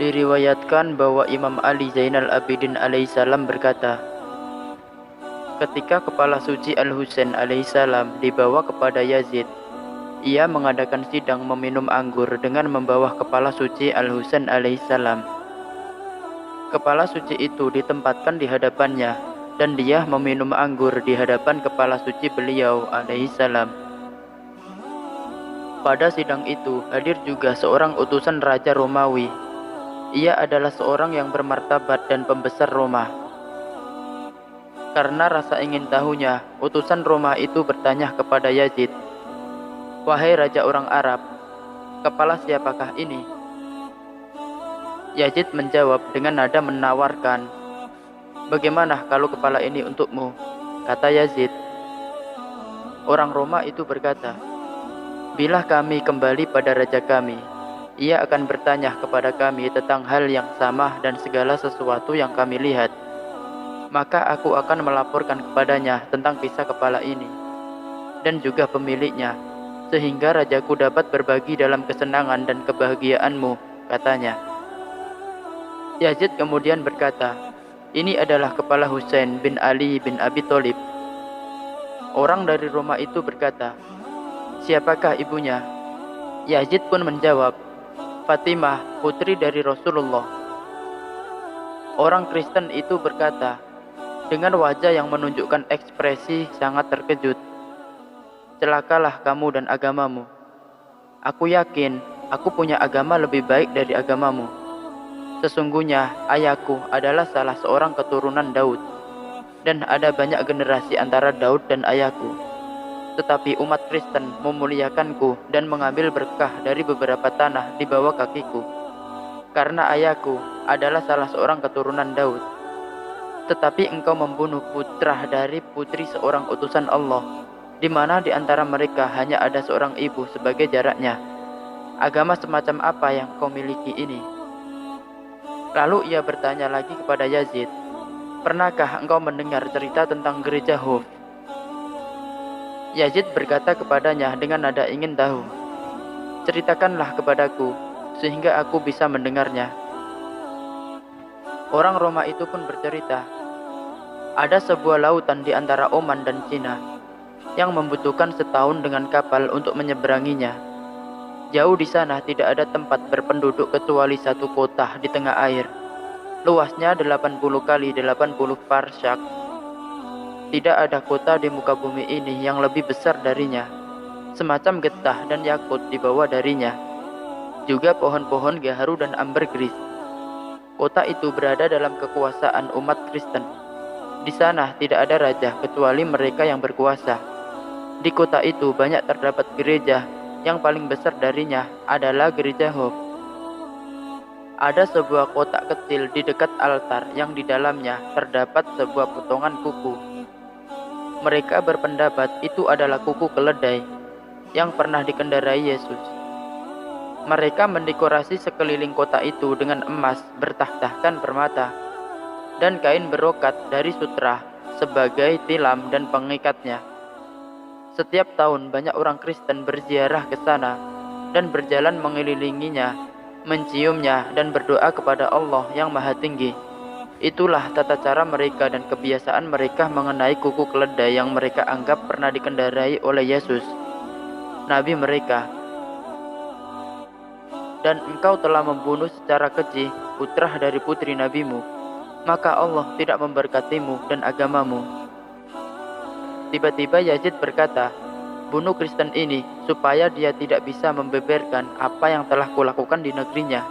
Diriwayatkan bahwa Imam Ali Zainal Abidin alaihissalam berkata, ketika kepala suci Al-Husain alaihissalam dibawa kepada Yazid, ia mengadakan sidang meminum anggur dengan membawa kepala suci Al-Husain alaihissalam. Kepala suci itu ditempatkan di hadapannya, dan dia meminum anggur di hadapan kepala suci beliau alaihissalam. Pada sidang itu hadir juga seorang utusan Raja Romawi. Ia adalah seorang yang bermartabat dan pembesar Roma. Karena rasa ingin tahunya, utusan Roma itu bertanya kepada Yazid, "Wahai Raja orang Arab, kepala siapakah ini?" Yazid menjawab dengan nada menawarkan, "Bagaimana kalau kepala ini untukmu?" Kata Yazid. Orang Roma itu berkata, "Bila kami kembali pada raja kami, ia akan bertanya kepada kami tentang hal yang sama dan segala sesuatu yang kami lihat. Maka aku akan melaporkan kepadanya tentang kisah kepala ini dan juga pemiliknya, sehingga rajaku dapat berbagi dalam kesenangan dan kebahagiaanmu," katanya. Yazid kemudian berkata, "Ini adalah kepala Husain bin Ali bin Abi Thalib." Orang dari Roma itu berkata, "Siapakah ibunya?" Yazid pun menjawab, "Fatimah, putri dari Rasulullah." Orang Kristen itu berkata, dengan wajah yang menunjukkan ekspresi sangat terkejut, "Celakalah kamu dan agamamu. Aku yakin aku punya agama lebih baik dari agamamu. Sesungguhnya ayahku adalah salah seorang keturunan Daud, dan ada banyak generasi antara Daud dan ayahku. Tetapi umat Kristen memuliakanku dan mengambil berkah dari beberapa tanah di bawah kakiku, karena ayahku adalah salah seorang keturunan Daud. Tetapi engkau membunuh putra dari putri seorang utusan Allah, di mana di antara mereka hanya ada seorang ibu sebagai jaraknya. Agama semacam apa yang kau miliki ini?" Lalu ia bertanya lagi kepada Yazid, "Pernahkah engkau mendengar cerita tentang gereja Huf?" Yazid berkata kepadanya dengan nada ingin tahu, "Ceritakanlah kepadaku, sehingga aku bisa mendengarnya." Orang Roma itu pun bercerita, ada sebuah lautan di antara Oman dan Cina, yang membutuhkan setahun dengan kapal untuk menyeberanginya. Jauh di sana tidak ada tempat berpenduduk kecuali satu kota di tengah air. Luasnya 80 kali 80 farsakh. Tidak ada kota di muka bumi ini yang lebih besar darinya. Semacam getah dan yakut di bawah darinya. Juga pohon-pohon gaharu dan ambergris. Kota itu berada dalam kekuasaan umat Kristen. Di sana tidak ada raja kecuali mereka yang berkuasa. Di kota itu banyak terdapat gereja, yang paling besar darinya adalah gereja Huf. Ada sebuah kotak kecil di dekat altar yang di dalamnya terdapat sebuah potongan kuku. Mereka berpendapat itu adalah kuku keledai yang pernah dikendarai Yesus. Mereka mendekorasi sekeliling kota itu dengan emas bertah-tahkan permata dan kain berokat dari sutra sebagai tilam dan pengikatnya. Setiap tahun banyak orang Kristen berziarah ke sana dan berjalan mengelilinginya, menciumnya dan berdoa kepada Allah yang Maha Tinggi. Itulah tata cara mereka dan kebiasaan mereka mengenai kuku keledai yang mereka anggap pernah dikendarai oleh Yesus, Nabi mereka. Dan engkau telah membunuh secara keji putra dari putri nabimu, maka Allah tidak memberkatimu dan agamamu. Tiba-tiba Yazid berkata, "Bunuh Kristen ini supaya dia tidak bisa membeberkan apa yang telah kulakukan di negerinya."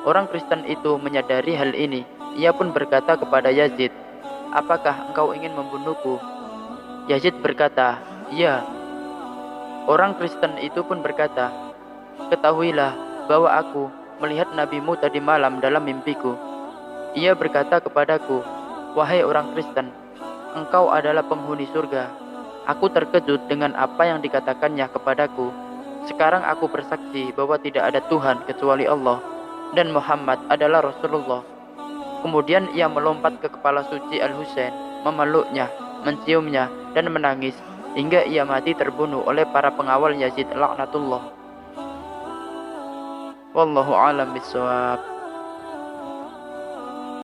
Orang Kristen itu menyadari hal ini. Ia pun berkata kepada Yazid, "Apakah engkau ingin membunuhku?" Yazid berkata, "Ya." Orang Kristen itu pun berkata, "Ketahuilah bahwa aku melihat nabimu tadi malam dalam mimpiku. Ia berkata kepadaku, 'Wahai orang Kristen, engkau adalah penghuni surga.' Aku terkejut dengan apa yang dikatakannya kepadaku. Sekarang aku bersaksi bahwa tidak ada Tuhan kecuali Allah, dan Muhammad adalah Rasulullah." Kemudian ia melompat ke kepala suci Al-Husain, memeluknya, menciumnya, dan menangis, hingga ia mati terbunuh oleh para pengawal Yazid laknatullah. Wallahu a'lam bishawab.